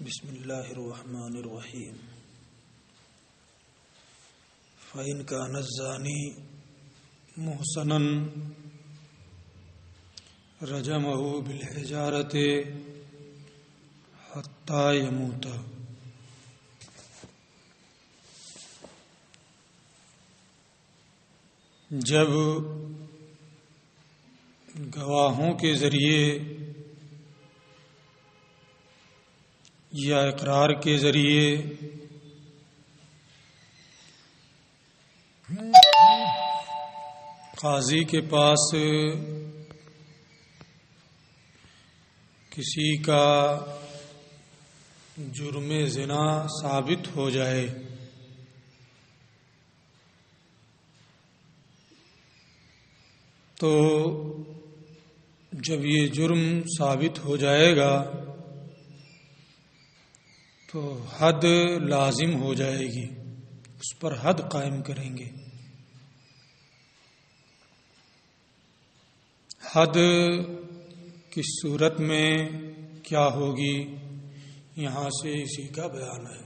بسم اللہ الرحمن الرحیم فإن كان الزانی محسنا رجمہ بالحجارۃ حتی یموت۔ جب گواہوں کے ذریعے یا اقرار کے ذریعے قاضی کے پاس کسی کا جرم زنا ثابت ہو جائے تو جب یہ جرم ثابت ہو جائے گا تو حد لازم ہو جائے گی، اس پر حد قائم کریں گے۔ حد کس صورت میں کیا ہوگی یہاں سے اسی کا بیان ہے۔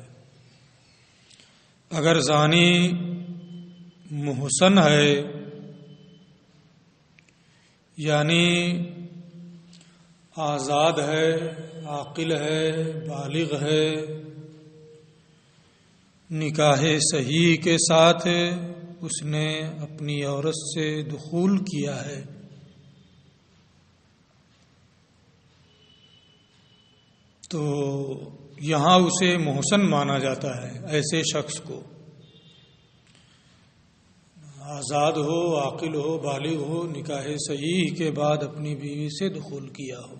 اگر زانی محسن ہے یعنی آزاد ہے، عاقل ہے، بالغ ہے، نکاح صحیح کے ساتھ اس نے اپنی عورت سے دخول کیا ہے، تو یہاں اسے محسن مانا جاتا ہے۔ ایسے شخص کو آزاد ہو، عاقل ہو، بالغ ہو، نکاح صحیح کے بعد اپنی بیوی سے دخول کیا ہو۔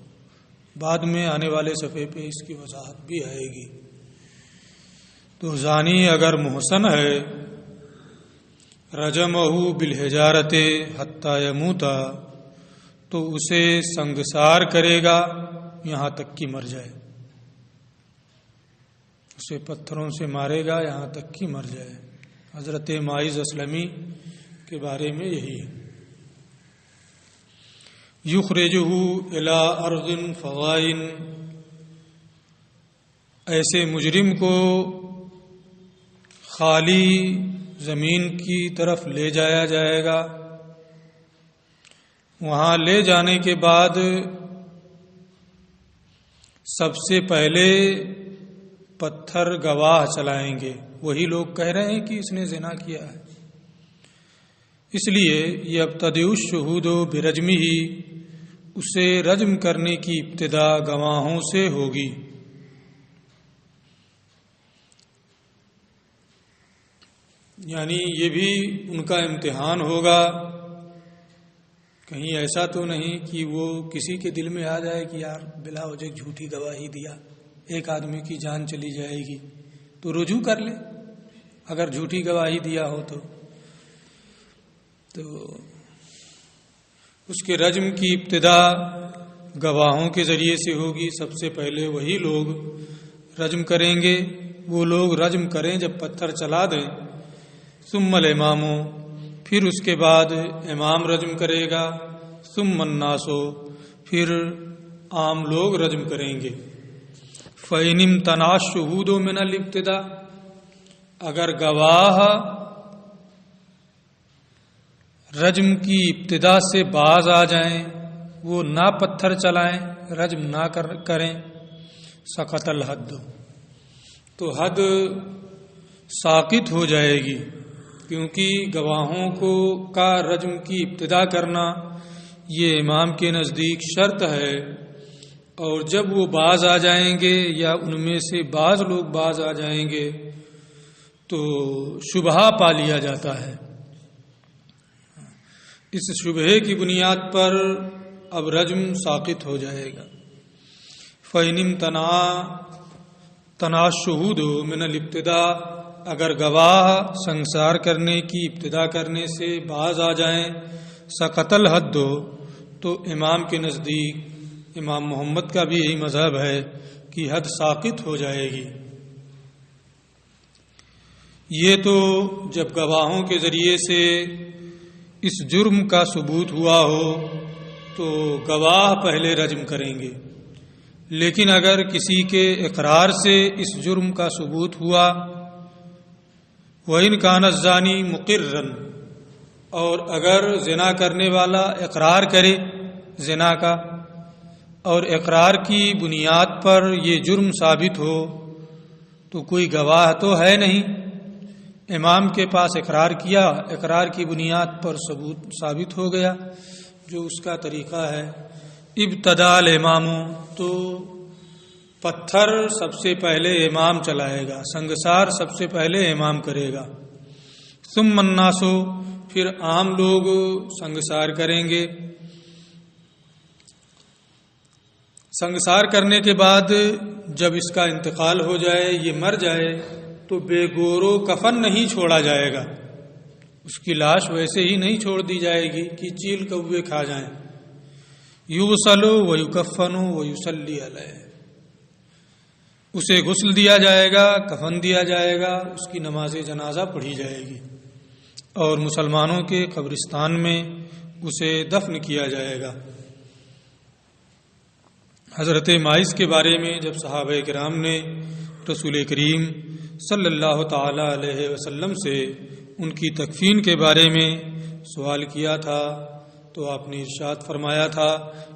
بعد میں آنے والے صفحے پہ اس کی وضاحت بھی آئے گی۔ تو زانی اگر محسن ہے رجمہ بالحجارۃ حتی یموت، تو اسے سنگسار کرے گا یہاں تک کہ مر جائے، اسے پتھروں سے مارے گا یہاں تک کہ مر جائے۔ حضرت ماعز اسلمی کے بارے میں یہی ہے۔ یخرجہ الی ارض فغائن، ایسے مجرم کو خالی زمین کی طرف لے جایا جائے گا۔ وہاں لے جانے کے بعد سب سے پہلے پتھر گواہ چلائیں گے، وہی لوگ کہہ رہے ہیں کہ اس نے زنا کیا ہے، اس لیے یبتدئ الشہود برجمہ، اسے رجم کرنے کی ابتدا گواہوں سے ہوگی۔ یعنی یہ بھی ان کا امتحان ہوگا، کہیں ایسا تو نہیں کہ وہ کسی کے دل میں آ جائے کہ یار بلا وجہ جھوٹی گواہی دیا، ایک آدمی کی جان چلی جائے گی تو رجوع کر لے، اگر جھوٹی گواہی دیا ہو تو اس کے رجم کی ابتدا گواہوں کے ذریعے سے ہوگی۔ سب سے پہلے وہی لوگ رجم کریں گے، وہ لوگ رجم کریں جب پتھر چلا دیں۔ ثم الامام، پھر اس کے بعد امام رجم کرے گا۔ ثم الناس، پھر عام لوگ رجم کریں گے۔ فإن امتنع الشہود من الابتداء، اگر گواہ رجم کی ابتدا سے باز آ جائیں، وہ نہ پتھر چلائیں، رجم نہ کریں، سقط الحد، تو حد ساقط ہو جائے گی، کیونکہ گواہوں کا رجم کی ابتدا کرنا یہ امام کے نزدیک شرط ہے، اور جب وہ باز آ جائیں گے یا ان میں سے بعض لوگ باز آ جائیں گے تو شبہہ پا لیا جاتا ہے۔ اس شبہے کی بنیاد پر اب رجم ساقط ہو جائے گا۔ فإن امتنع الشہود من الابتداء، اگر گواہ سنگسار کرنے کی ابتدا کرنے سے باز آ جائیں، سقط الحد، تو امام کے نزدیک، امام محمد کا بھی یہی مذہب ہے کہ حد ساقط ہو جائے گی۔ یہ تو جب گواہوں کے ذریعے سے اس جرم کا ثبوت ہوا ہو تو گواہ پہلے رجم کریں گے، لیکن اگر کسی کے اقرار سے اس جرم کا ثبوت ہوا، وَإِنْ كَانَ الزَّانِي مُقِرًّا، اور اگر زنا کرنے والا اقرار کرے زنا کا، اور اقرار کی بنیاد پر یہ جرم ثابت ہو، تو کوئی گواہ تو ہے نہیں، امام کے پاس اقرار کیا، اقرار کی بنیاد پر ثبوت ثابت ہو گیا جو اس کا طریقہ ہے۔ ابتدا الامام، تو پتھر سب سے پہلے امام چلائے گا، سنگسار سب سے پہلے امام کرے گا۔ ثم الناس، پھر عام لوگ سنگسار کریں گے۔ سنگسار کرنے کے بعد جب اس کا انتقال ہو جائے، یہ مر جائے، تو بے گور و کفن نہیں چھوڑا جائے گا، اس کی لاش ویسے ہی نہیں چھوڑ دی جائے گی کہ چیل کوے کھا جائیں۔ یغسل و یکفن و یصلی علیہ، اسے غسل دیا جائے گا، کفن دیا جائے گا، اس کی نماز جنازہ پڑھی جائے گی، اور مسلمانوں کے قبرستان میں اسے دفن کیا جائے گا۔ حضرت ماعز کے بارے میں جب صحابہ کرام نے رسول کریم صلی اللہ تعالی علیہ وسلم سے ان کی تکفین کے بارے میں سوال کیا تھا تو آپ نے ارشاد فرمایا تھا،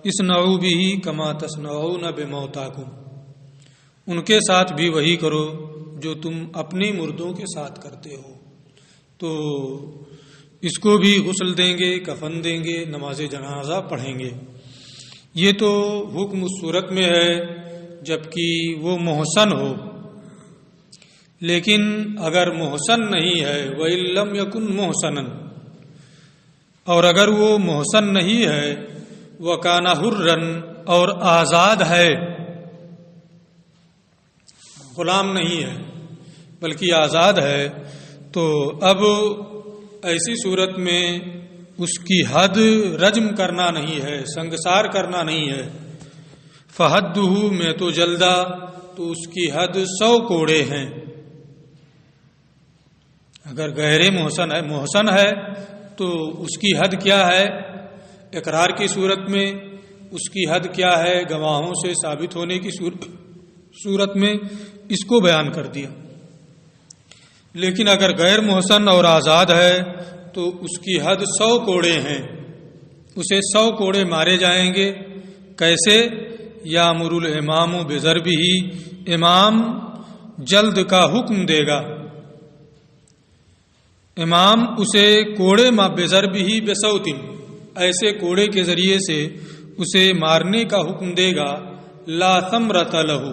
اصنعوا بہ کما تصنعون بموتاکم، ان کے ساتھ بھی وہی کرو جو تم اپنے مردوں کے ساتھ کرتے ہو۔ تو اس کو بھی غسل دیں گے، کفن دیں گے، نماز جنازہ پڑھیں گے۔ یہ تو حکم اس صورت میں ہے جبکہ وہ محسن ہو، لیکن اگر محسن نہیں ہے، وَإِن لَّمْ يَكُن مُحْسَنًا، اور اگر وہ محسن نہیں ہے، وَكَانَ حُرًّا، اور آزاد ہے، غلام نہیں ہے بلکہ آزاد ہے، تو اب ایسی صورت میں اس کی حد رجم کرنا نہیں ہے، سنگسار کرنا نہیں ہے۔ فحدہ میں تو جلدہ، تو اس کی حد 100 کوڑے ہیں۔ اگر غیر محسن ہے تو اس کی حد کیا ہے؟ اقرار کی صورت میں اس کی حد کیا ہے؟ گواہوں سے ثابت ہونے کی صورت میں اس کو بیان کر دیا۔ لیکن اگر غیر محسن اور آزاد ہے تو اس کی حد 100 کوڑے ہیں، اسے 100 کوڑے مارے جائیں گے۔ کیسے؟ یامر الامام بضربہ، امام جلد کا حکم دے گا، امام اسے کوڑے بضربہ بصوت، ایسے کوڑے کے ذریعے سے اسے مارنے کا حکم دے گا، لا ثمرۃ لہ،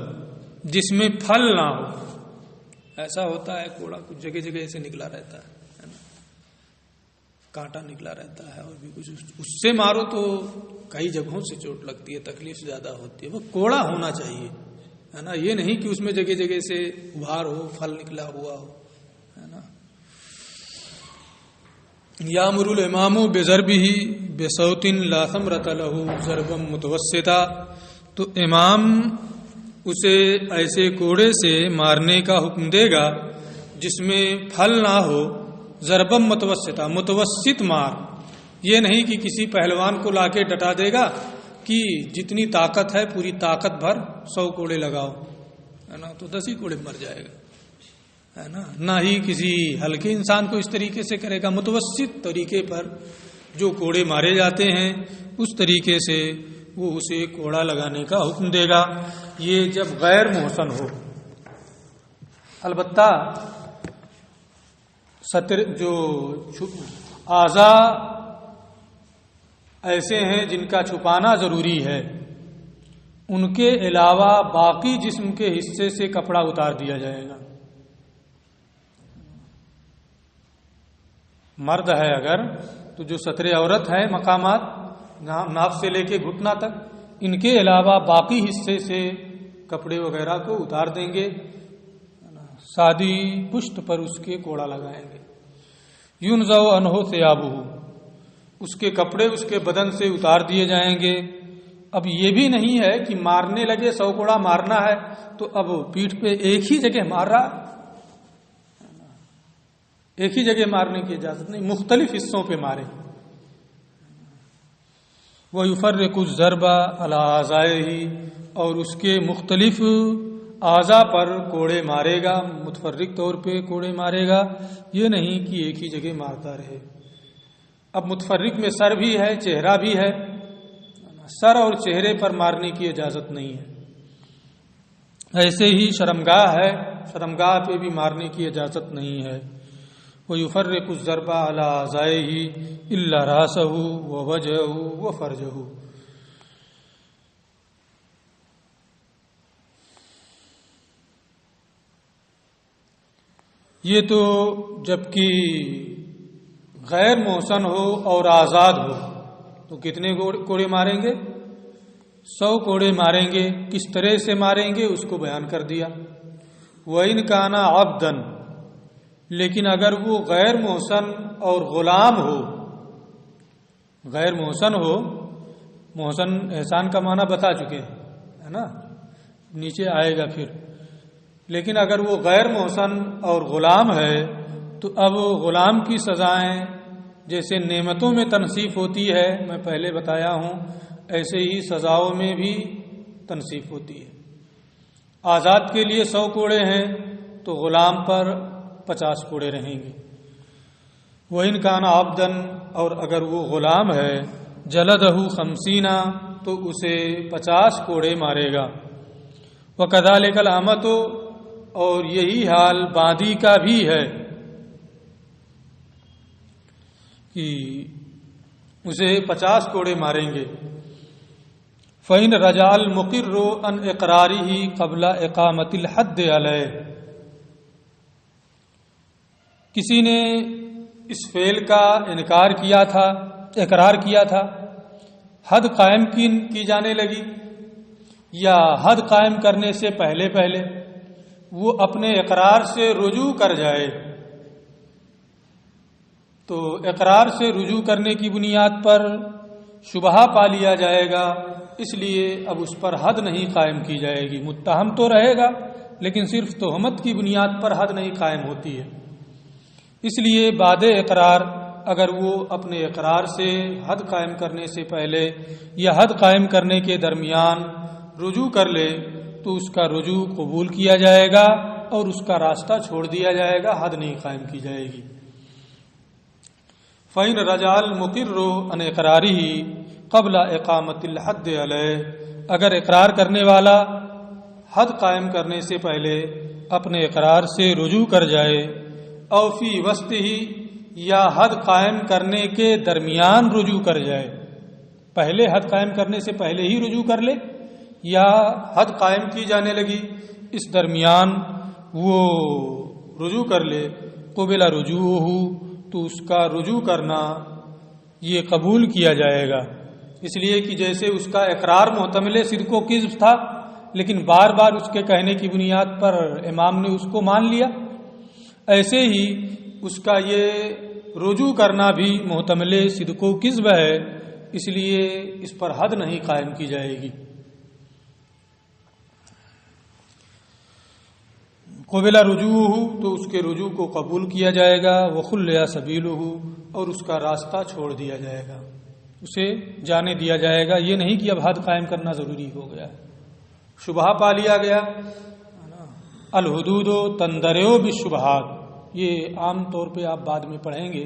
جس میں پھل نہ ہو۔ ایسا ہوتا ہے کوڑا کچھ جگہ جگہ سے نکلا رہتا ہے، کانٹا نکلا رہتا ہے، اور بھی کچھ، اس سے مارو تو کئی جگہوں سے چوٹ لگتی ہے، تکلیف زیادہ ہوتی ہے۔ وہ کوڑا ہونا چاہیے، ہے نا، یہ نہیں کہ اس میں جگہ جگہ سے ابھار ہو، پھل نکلا ہوا ہو، ہے نا۔ یامر الامام بضربہ بصوت لا ثمرۃ لہ ضربا متوسطا، تو امام اسے ایسے کوڑے سے مارنے کا حکم دے گا جس میں پھل نہ ہو، ضربم متوسطہ، متوسط مار، یہ نہیں کہ کسی پہلوان کو لا کے ڈٹا دے گا کہ جتنی طاقت ہے پوری طاقت بھر 100 کوڑے لگاؤ، ہے نا، تو 10 ہی کوڑے مر جائے گا، ہے نا۔ نہ ہی کسی ہلکے انسان کو اس طریقے سے کرے گا، متوسط طریقے پر جو کوڑے مارے جاتے ہیں اس طریقے سے وہ اسے کوڑا لگانے کا حکم دے گا، یہ جب غیر محسن ہو۔ البتہ جو اعضاء ایسے ہیں جن کا چھپانا ضروری ہے، ان کے علاوہ باقی جسم کے حصے سے کپڑا اتار دیا جائے گا۔ مرد ہے اگر تو جو ستر عورت ہے مقامات ناف سے لے کے گھٹنا تک، ان کے علاوہ باقی حصے سے کپڑے وغیرہ کو اتار دیں گے، سادی پشت پر اس کے کوڑا لگائیں گے۔ یونزع عنہ ثیابہ، اس کے کپڑے اس کے بدن سے اتار دیے جائیں گے۔ اب یہ بھی نہیں ہے کہ مارنے لگے 100 کوڑا مارنا ہے تو اب پیٹھ پہ ایک ہی جگہ مار رہا، ایک ہی جگہ مارنے کی اجازت نہیں، مختلف حصوں پہ مارے۔ وَيُفَرِّقُ الضَّرْبَ عَلَىٰ أَعْضَائِهِ، اور اس کے مختلف اعضاء پر کوڑے مارے گا، متفرق طور پہ کوڑے مارے گا، یہ نہیں کہ ایک ہی جگہ مارتا رہے۔ اب متفرق میں سر بھی ہے، چہرہ بھی ہے، سر اور چہرے پر مارنے کی اجازت نہیں ہے۔ ایسے ہی شرمگاہ ہے، شرمگاہ پہ بھی مارنے کی اجازت نہیں ہے۔ وَيُفَرِّقُ الضَّرْبَ عَلَىٰ أَعْضَائِهِ إِلَّا رَأْسَهُ وَوَجْهَهُ وَفَرْجَهُ۔ یہ تو جبکہ غیر محسن ہو اور آزاد ہو تو کتنے کوڑے ماریں گے؟ 100 کوڑے ماریں گے۔ کس طرح سے ماریں گے اس کو بیان کر دیا۔ وَإِنْ كَانَ عَبْدًا، لیکن اگر وہ غیر محسن اور غلام ہو، غیر محسن ہو، محسن احسان کا معنی بتا چکے ہے نا، نیچے آئے گا پھر، لیکن اگر وہ غیر محسن اور غلام ہے تو اب غلام کی سزائیں جیسے نعمتوں میں تنصیف ہوتی ہے، میں پہلے بتایا ہوں، ایسے ہی سزاؤں میں بھی تنصیف ہوتی ہے۔ آزاد کے لیے 100 کوڑے ہیں تو غلام پر 50 کوڑے رہیں گے۔ وَإِنْ كَانَ عَبْدًا، اور اگر وہ غلام ہے، جَلَدَهُ 50 تو اسے 50 کوڑے مارے گا۔ وَكَذَلِكَ الْأَمَةُ، اور یہی حال باندی کا بھی ہے کہ اسے 50 کوڑے ماریں گے۔ فَإِنْ رَجَعَ الْمُقِرُّ عَنْ إِقْرَارِهِ قَبْلَ إِقَامَةِ الْحَدِّ عَلَيْهِ، کسی نے اس فعل کا انکار کیا تھا، اقرار کیا تھا، حد قائم کی جانے لگی، یا حد قائم کرنے سے پہلے وہ اپنے اقرار سے رجوع کر جائے، تو اقرار سے رجوع کرنے کی بنیاد پر شبہہ پا لیا جائے گا، اس لیے اب اس پر حد نہیں قائم کی جائے گی۔ متہم تو رہے گا لیکن صرف تہمت کی بنیاد پر حد نہیں قائم ہوتی ہے۔ اس لیے بعد اقرار اگر وہ اپنے اقرار سے حد قائم کرنے سے پہلے یا حد قائم کرنے کے درمیان رجوع کر لے تو اس کا رجوع قبول کیا جائے گا اور اس کا راستہ چھوڑ دیا جائے گا، حد نہیں قائم کی جائے گی۔ فَإِنْ رَجَعَ الْمُقِرُّ عَنْ إِقْرَارِهِ قَبْلَ إِقَامَةِ الْحَدِّ عَلَيْهِ، اگر اقرار کرنے والا حد قائم کرنے سے پہلے اپنے اقرار سے رجوع کر جائے، او فی وسطہ، یا حد قائم کرنے کے درمیان رجوع کر جائے، پہلے حد قائم کرنے سے پہلے ہی رجوع کر لے یا حد قائم کی جانے لگی اس درمیان وہ رجوع کر لے، قبل رجوعہ، تو اس کا رجوع کرنا یہ قبول کیا جائے گا۔ اس لیے کہ جیسے اس کا اقرار محتمل صدق و کذب تھا لیکن بار بار اس کے کہنے کی بنیاد پر امام نے اس کو مان لیا، ایسے ہی اس کا یہ رجوع کرنا بھی محتمل صدق و کذب ہے، اس لیے اس پر حد نہیں قائم کی جائے گی۔ قبل رجوعہ، تو اس کے رجوع کو قبول کیا جائے گا، وخلیا سبیلہ، اور اس کا راستہ چھوڑ دیا جائے گا، اسے جانے دیا جائے گا۔ یہ نہیں کہ اب حد قائم کرنا ضروری ہو گیا، شبہہ پا لیا گیا۔ الحدود تندرع بالشبہات، یہ عام طور پہ آپ بعد میں پڑھیں گے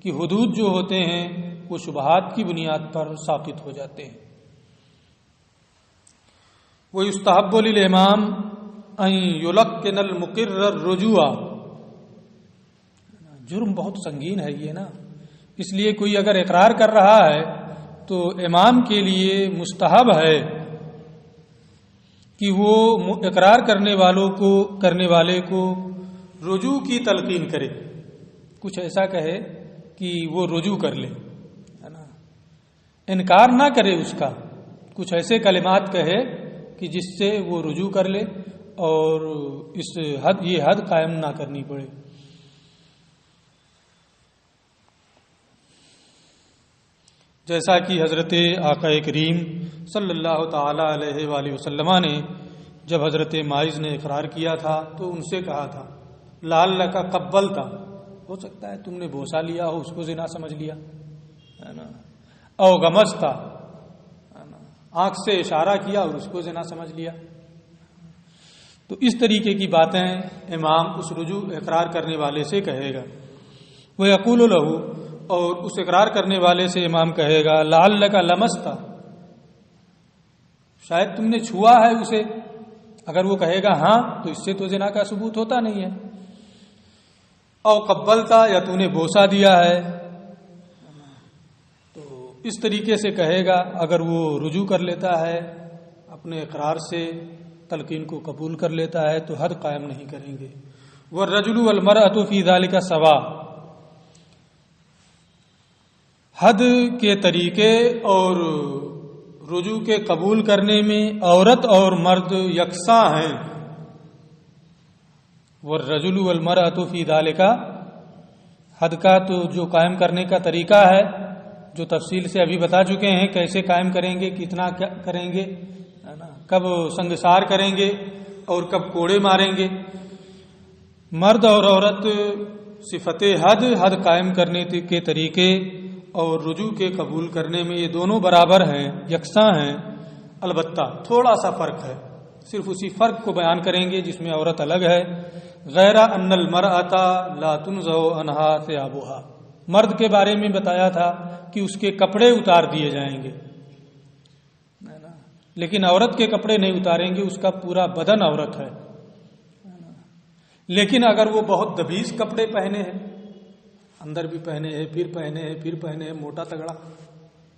کہ حدود جو ہوتے ہیں وہ شبہات کی بنیاد پر ساقط ہو جاتے ہیں۔ وَيُسْتَحَبُّ لِلْإِمَامِ أَن يُلَقِّنَ الْمُقِرَّ الرُّجُوعَ، جرم بہت سنگین ہے یہ نا، اس لیے کوئی اگر اقرار کر رہا ہے تو امام کے لیے مستحب ہے کہ وہ اقرار کرنے والے کو رجوع کی تلقین کرے، کچھ ایسا کہے کہ وہ رجوع کر لے، ہے نا، انکار نہ کرے اس کا، کچھ ایسے کلمات کہے کہ جس سے وہ رجوع کر لے اور یہ حد قائم نہ کرنی پڑے۔ جیسا کہ حضرت آقا کریم صلی اللہ تعالی علیہ وآلہ وسلم نے جب حضرت ماعز نے اقرار کیا تھا تو ان سے کہا تھا لعلک قبلت، ہو سکتا ہے تم نے بوسہ لیا ہو، اس کو زنا سمجھ لیا، ہے نا، او غمزت، آنکھ سے اشارہ کیا اور اس کو زنا سمجھ لیا. تو اس طریقے کی باتیں امام اس رجوع اقرار کرنے والے سے کہے گا. وہ یقول لہو، اور اس اقرار کرنے والے سے امام کہے گا لعلک لمست، شاید تم نے چھوا ہے اسے. اگر وہ کہے گا ہاں تو اس سے تو زنا کا ثبوت ہوتا نہیں ہے. او قبلتا، یا تو نے بوسہ دیا ہے. تو اس طریقے سے کہے گا. اگر وہ رجوع کر لیتا ہے اپنے اقرار سے، تلقین کو قبول کر لیتا ہے تو حد قائم نہیں کریں گے. والرجل والمرأة فی ذلک سوا، حد کے طریقے اور رجوع کے قبول کرنے میں عورت اور مرد یکساں ہیں. والرجل والمرأة فی ذلک، حد کا تو جو قائم کرنے کا طریقہ ہے جو تفصیل سے ابھی بتا چکے ہیں، کیسے قائم کریں گے، کتنا کریں گے، کب سنگسار کریں گے اور کب کوڑے ماریں گے. مرد اور عورت صفت حد قائم کرنے کے طریقے اور رجوع کے قبول کرنے میں یہ دونوں برابر ہیں، یکساں ہیں. البتہ تھوڑا سا فرق ہے، صرف اسی فرق کو بیان کریں گے جس میں عورت الگ ہے. غیر ان المرأۃ لا تنزع عنها ثيابها، مرد کے بارے میں بتایا تھا کہ اس کے کپڑے اتار دیے جائیں گے، لیکن عورت کے کپڑے نہیں اتاریں گے، اس کا پورا بدن عورت ہے. لیکن اگر وہ بہت دبیز کپڑے پہنے ہیں، اندر بھی پہنے ہیں، پھر پہنے ہیں موٹا تگڑا،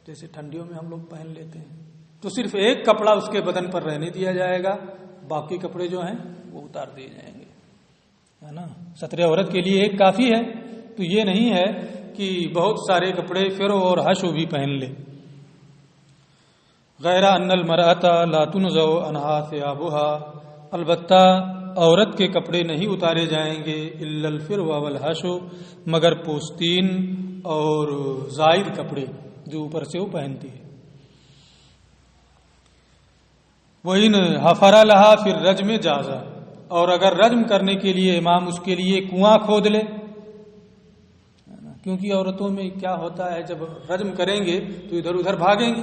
جیسے ٹھنڈیوں میں ہم لوگ پہن لیتے ہیں، تو صرف ایک کپڑا اس کے بدن پر رہنے دیا جائے گا، باقی کپڑے جو ہیں وہ اتار دیے جائیں گے، ہے نا. ستر عورت کے لیے ایک کافی ہے. تو یہ نہیں ہے کہ بہت سارے کپڑے فرو اور حشو بھی پہن لے. غیر ان المرأۃ لا تنزع عنها ثيابها، البتہ عورت کے کپڑے نہیں اتارے جائیں گے الا الفرو والحشو، مگر پوستین اور زائد کپڑے جو اوپر سے وہ پہنتی ہے. وَإِنْ حَفَرَ لَهَا فِي الرَّجْمِ جَازَ، اور اگر رجم کرنے کے لیے امام اس کے لیے کنواں کھود لے. کیونکہ عورتوں میں کیا ہوتا ہے، جب رجم کریں گے تو ادھر ادھر بھاگیں گے،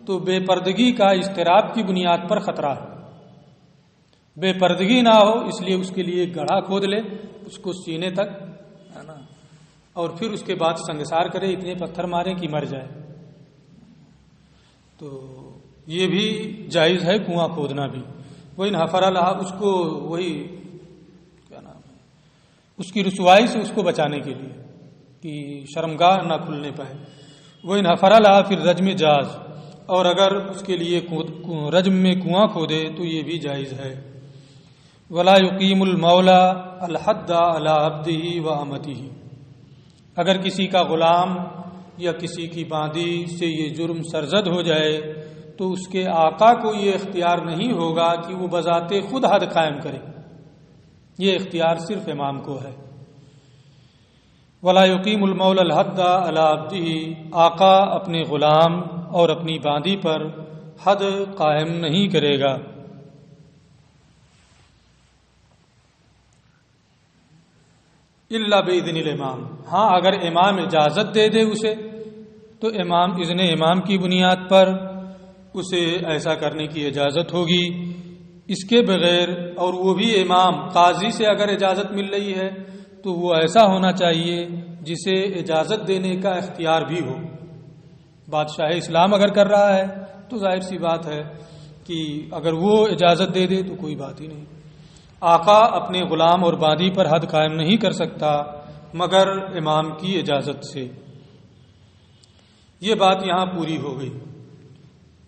تو بے پردگی کا اضطراب کی بنیاد پر خطرہ ہے. بے پردگی نہ ہو اس لیے اس کے لیے گڑھا کھود لے اس کو سینے تک، ہے نا، اور پھر اس کے بعد سنگسار کرے، اتنے پتھر مارے کہ مر جائے. تو یہ بھی جائز ہے کنواں کھودنا بھی. وہی حفرہ لہا، اس کو وہی کیا نام ہے، اس کی رسوائی سے اس کو بچانے کے لیے کہ شرمگاہ نہ کھلنے پائے. وہی حفرہ لہا پھر رجم جاز، اور اگر اس کے لیے رجم میں کنواں کھودے تو یہ بھی جائز ہے. ولا یقیم المولا الحد علی عبدہ و امتہ، اگر کسی کا غلام یا کسی کی باندی سے یہ جرم سرزد ہو جائے تو اس کے آقا کو یہ اختیار نہیں ہوگا کہ وہ بذات خود حد قائم کرے، یہ اختیار صرف امام کو ہے. ولا یقیم المولا الحد علی عبدہ، آقا اپنے غلام اور اپنی باندی پر حد قائم نہیں کرے گا. الا باذن الامام، ہاں اگر امام اجازت دے دے اسے تو امام اذن امام کی بنیاد پر اسے ایسا کرنے کی اجازت ہوگی. اس کے بغیر، اور وہ بھی امام قاضی سے اگر اجازت مل رہی ہے تو وہ ایسا ہونا چاہیے جسے اجازت دینے کا اختیار بھی ہو. بادشاہ اسلام اگر کر رہا ہے تو ظاہر سی بات ہے کہ اگر وہ اجازت دے دے تو کوئی بات ہی نہیں. آقا اپنے غلام اور باندی پر حد قائم نہیں کر سکتا مگر امام کی اجازت سے. یہ بات یہاں پوری ہو گئی.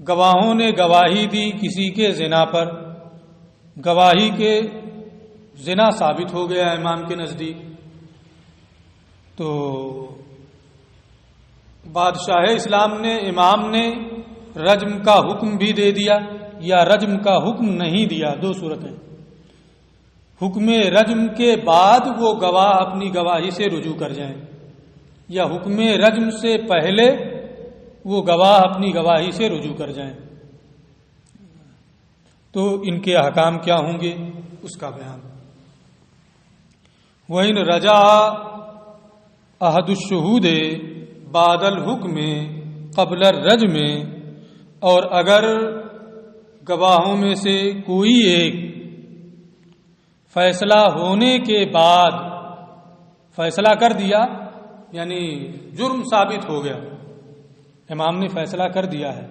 گواہوں نے گواہی دی کسی کے زنا پر، گواہی کے زنا ثابت ہو گیا امام کے نزدیک، تو بادشاہ اسلام نے، امام نے رجم کا حکم بھی دے دیا یا رجم کا حکم نہیں دیا. دو صورتیں. حکم رجم کے بعد وہ گواہ اپنی گواہی سے رجوع کر جائیں، یا حکم رجم سے پہلے وہ گواہ اپنی گواہی سے رجوع کر جائیں. تو ان کے احکام کیا ہوں گے اس کا بیان. وَإِنْ رَجَعَ أَحَدُ الشُّهُودِ بَعْدَ الْحُكْمِ قَبْلَ الرَّجْمِ اور اگر گواہوں میں سے کوئی ایک فیصلہ ہونے کے بعد فیصلہ کر دیا، یعنی جرم ثابت ہو گیا، امام نے فیصلہ کر دیا ہے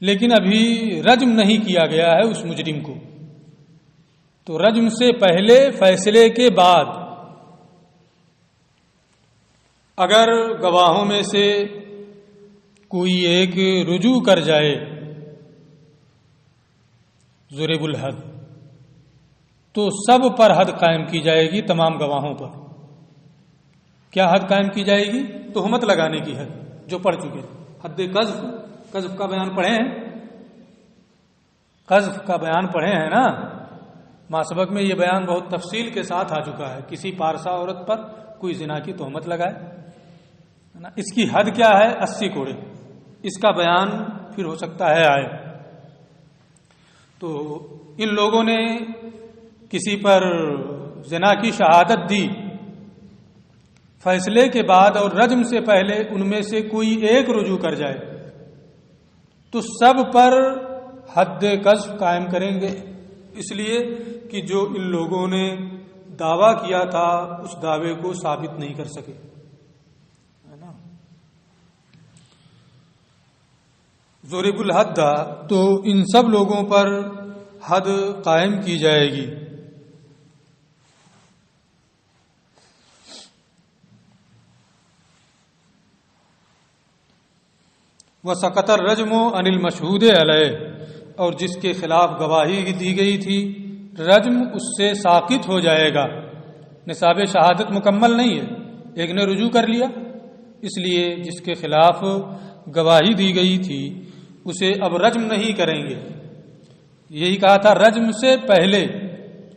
لیکن ابھی رجم نہیں کیا گیا ہے اس مجرم کو، تو رجم سے پہلے فیصلے کے بعد اگر گواہوں میں سے کوئی ایک رجوع کر جائے ضرب الحد، تو سب پر حد قائم کی جائے گی، تمام گواہوں پر۔ کیا حد قائم کی جائے گی؟ تہمت لگانے کی حد، جو پڑھ چکے حد قذف، قذف کا بیان پڑھے ہیں، قذف کا بیان پڑھے ہیں نا، ماسبق میں یہ بیان بہت تفصیل کے ساتھ آ چکا ہے۔ کسی پارسا عورت پر کوئی زنا کی تہمت لگائے، اس کی حد کیا ہے؟ 80 کوڑے۔ اس کا بیان پھر ہو سکتا ہے آئے۔ تو ان لوگوں نے کسی پر زنا کی شہادت دی، فیصلے کے بعد اور رجم سے پہلے ان میں سے کوئی ایک رجوع کر جائے تو سب پر حد قذف قائم کریں گے، اس لیے کہ جو ان لوگوں نے دعویٰ کیا تھا اس دعوے کو ثابت نہیں کر سکے، ہے نا۔ ضرب الحد، تو ان سب لوگوں پر حد قائم کی جائے گی۔ وسقط الرجم عن المشہود علیہ، اور جس کے خلاف گواہی دی گئی تھی رجم اس سے ساقط ہو جائے گا۔ نصاب شہادت مکمل نہیں ہے، ایک نے رجوع کر لیا، اس لیے جس کے خلاف گواہی دی گئی تھی اسے اب رجم نہیں کریں گے۔ یہی کہا تھا رجم سے پہلے،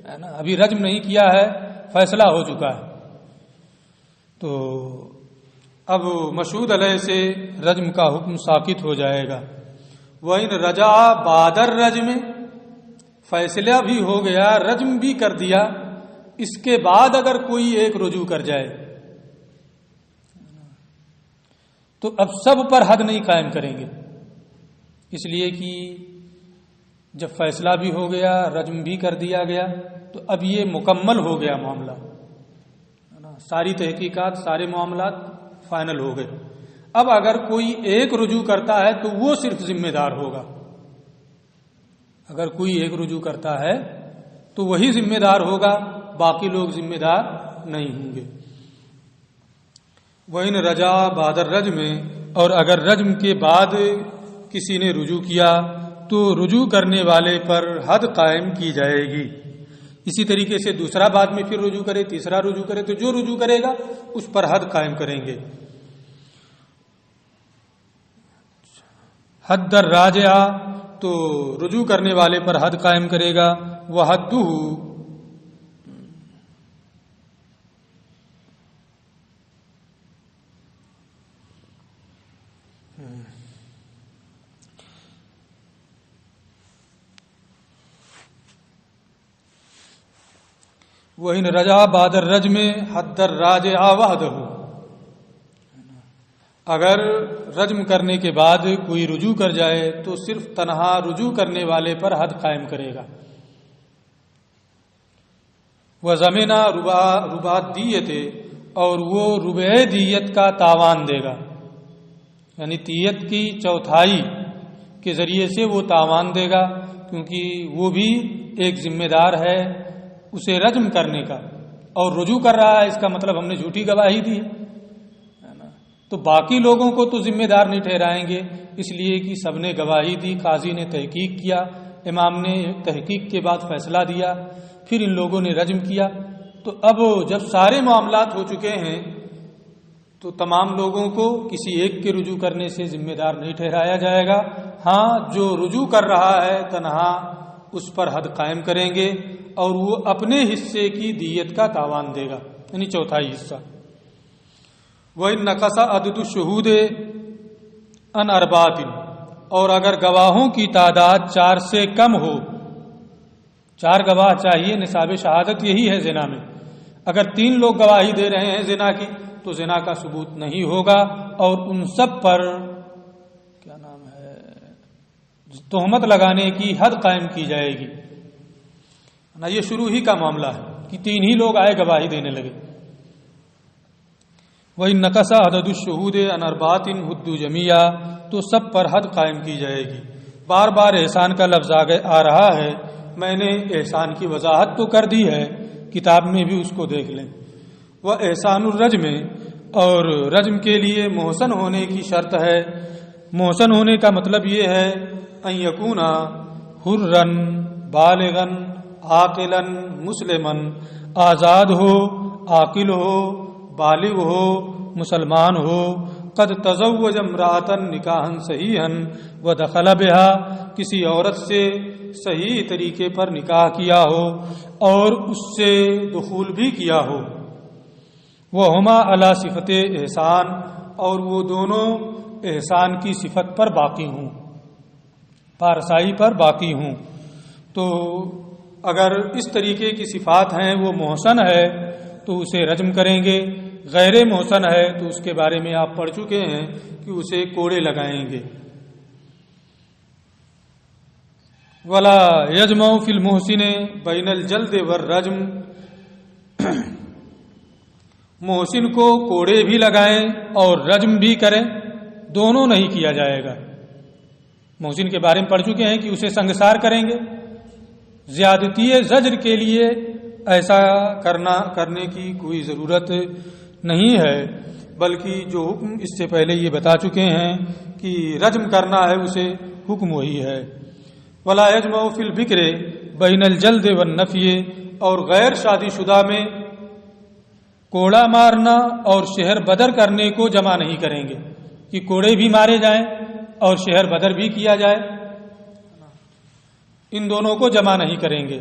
ہے نا، ابھی رجم نہیں کیا ہے، فیصلہ ہو چکا ہے، تو اب مشہود علیہ سے رجم کا حکم ساقط ہو جائے گا۔ وَإِن رَجَعَ بَعْدَ الرَّجْمِ، فیصلہ بھی ہو گیا، رجم بھی کر دیا، اس کے بعد اگر کوئی ایک رجوع کر جائے تو اب سب پر حد نہیں قائم کریں گے، اس لیے کہ جب فیصلہ بھی ہو گیا، رجم بھی کر دیا گیا، تو اب یہ مکمل ہو گیا معاملہ، ساری تحقیقات، سارے معاملات فائنل ہو گئے۔ اب اگر کوئی ایک رجوع کرتا ہے تو وہ صرف ذمہ دار ہوگا، اگر کوئی ایک رجوع کرتا ہے تو وہی ذمہ دار ہوگا، باقی لوگ ذمہ دار نہیں ہوں گے۔ وَإِن رَجَعَ بَعْدَ الرَّجْمِ، اور اگر رجم کے بعد کسی نے رجوع کیا تو رجوع کرنے والے پر حد قائم کی جائے گی۔ اسی طریقے سے دوسرا بعد میں پھر رجوع کرے، تیسرا رجوع کرے، تو جو رجوع کرے گا اس پر حد قائم کریں گے۔ حد الراجع، تو رجوع کرنے والے پر حد قائم کرے گا۔ وحدہ، وَإِن رَجَعَ بَعْدَ الرَّجْمِ حَدَّ الرَّاجِعَ وَحْدَهُ، اگر رجم کرنے کے بعد کوئی رجوع کر جائے تو صرف تنہا رجوع کرنے والے پر حد قائم کرے گا۔ وَضَمِنَ رُبَعَ الدِّیَّةِ، اور وہ ربع دیت کا تاوان دے گا، یعنی دیت کی چوتھائی کے ذریعے سے وہ تاوان دے گا، کیونکہ وہ بھی ایک ذمہ دار ہے اسے رجم کرنے کا، اور رجوع کر رہا ہے، اس کا مطلب ہم نے جھوٹی گواہی دی ہے نا، تو باقی لوگوں کو تو ذمہ دار نہیں ٹھہرائیں گے، اس لیے کہ سب نے گواہی دی، قاضی نے تحقیق کیا، امام نے تحقیق کے بعد فیصلہ دیا، پھر ان لوگوں نے رجم کیا، تو اب جب سارے معاملات ہو چکے ہیں تو تمام لوگوں کو کسی ایک کے رجوع کرنے سے ذمہ دار نہیں ٹھہرایا جائے گا۔ ہاں، جو رجوع کر رہا ہے تنہا اس پر حد قائم کریں گے، اور وہ اپنے حصے کی دیت کا تاوان دے گا، یعنی چوتھائی حصہ۔ وَإِن نَقَصَ عَدَدُ الشُّهُودِ عَنْ أَرْبَعَةٍ، اور اگر گواہوں کی تعداد 4 سے کم ہو، 4 گواہ چاہیے، نصاب شہادت یہی ہے زنا میں، اگر 3 لوگ گواہی دے رہے ہیں زنا کی تو زنا کا ثبوت نہیں ہوگا، اور ان سب پر کیا نام ہے تہمت لگانے کی حد قائم کی جائے گی نا. یہ شروع ہی کا معاملہ ہے کہ 3 ہی لوگ آئے گواہی دینے لگے. وَإِن نَقَصَ عَدَدُ الشُّهُودِ عَنْ أَرْبَعَةٍ هُدُّوا جَمِيعًا, تو سب پر حد قائم کی جائے گی. بار بار احسان کا لفظ آ رہا ہے. میں نے احسان کی وضاحت تو کر دی ہے, کتاب میں بھی اس کو دیکھ لیں. وہ احسان الرجم, اور رجم کے لیے محسن ہونے کی شرط ہے. محسن ہونے کا مطلب یہ ہے ان یکون حرن بالغن عاقلن مسلمن, آزاد ہو, عاقل ہو, بالغ ہو, مسلمان ہو, قد تزوج امرأۃ نکاحا صحیحا ودخل بها, کسی عورت سے صحیح طریقے پر نکاح کیا ہو اور اس سے دخول بھی کیا ہو. وہما علی صفت احسان, اور وہ دونوں احسان کی صفت پر باقی ہوں, پارسائی پر باقی ہوں. تو اگر اس طریقے کی صفات ہیں, وہ محسن ہے تو اسے رجم کریں گے. غیر محسن ہے تو اس کے بارے میں آپ پڑھ چکے ہیں کہ اسے کوڑے لگائیں گے. ولا یجمع فی المحسن بین الجلد والرجم, محسن کو کوڑے بھی لگائیں اور رجم بھی کریں, دونوں نہیں کیا جائے گا. محسن کے بارے میں پڑھ چکے ہیں کہ اسے سنگسار کریں گے. زیادتی زجر کے لیے ایسا کرنے کی کوئی ضرورت نہیں ہے, بلکہ جو حکم اس سے پہلے یہ بتا چکے ہیں کہ رجم کرنا ہے, اسے حکم وہی ہے. ولا یجمع فی البکر بین الجلد والنفی, اور غیر شادی شدہ میں کوڑا مارنا اور شہر بدر کرنے کو جمع نہیں کریں گے کہ کوڑے بھی مارے جائیں اور شہر بدر بھی کیا جائے, ان دونوں کو جمع نہیں کریں گے.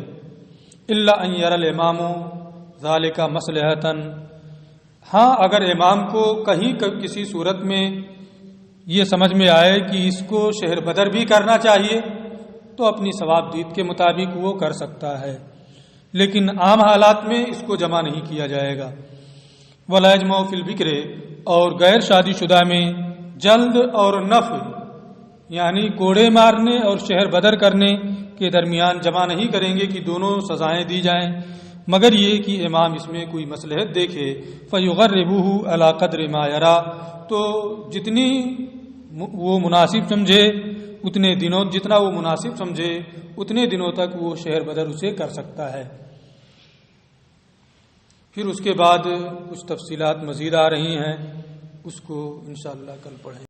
الا ان یری الامام ذالک مصلحۃ, ہاں اگر امام کو کہیں کسی صورت میں یہ سمجھ میں آئے کہ اس کو شہر بدر بھی کرنا چاہیے تو اپنی ثواب دید کے مطابق وہ کر سکتا ہے, لیکن عام حالات میں اس کو جمع نہیں کیا جائے گا. ولا یجمع فی البکر, اور غیر شادی شدہ میں جلد اور نفی یعنی کوڑے مارنے اور شہر بدر کرنے کے درمیان جمع نہیں کریں گے کہ دونوں سزائیں دی جائیں, مگر یہ کہ امام اس میں کوئی مصلحت دیکھے. فیغربہ علی قدر ما یری, تو جتنی وہ مناسب سمجھے اتنے دنوں, جتنا وہ مناسب سمجھے اتنے دنوں تک وہ شہر بدر اسے کر سکتا ہے. پھر اس کے بعد کچھ تفصیلات مزید آ رہی ہیں, اس کو انشاءاللہ کل پڑھیں.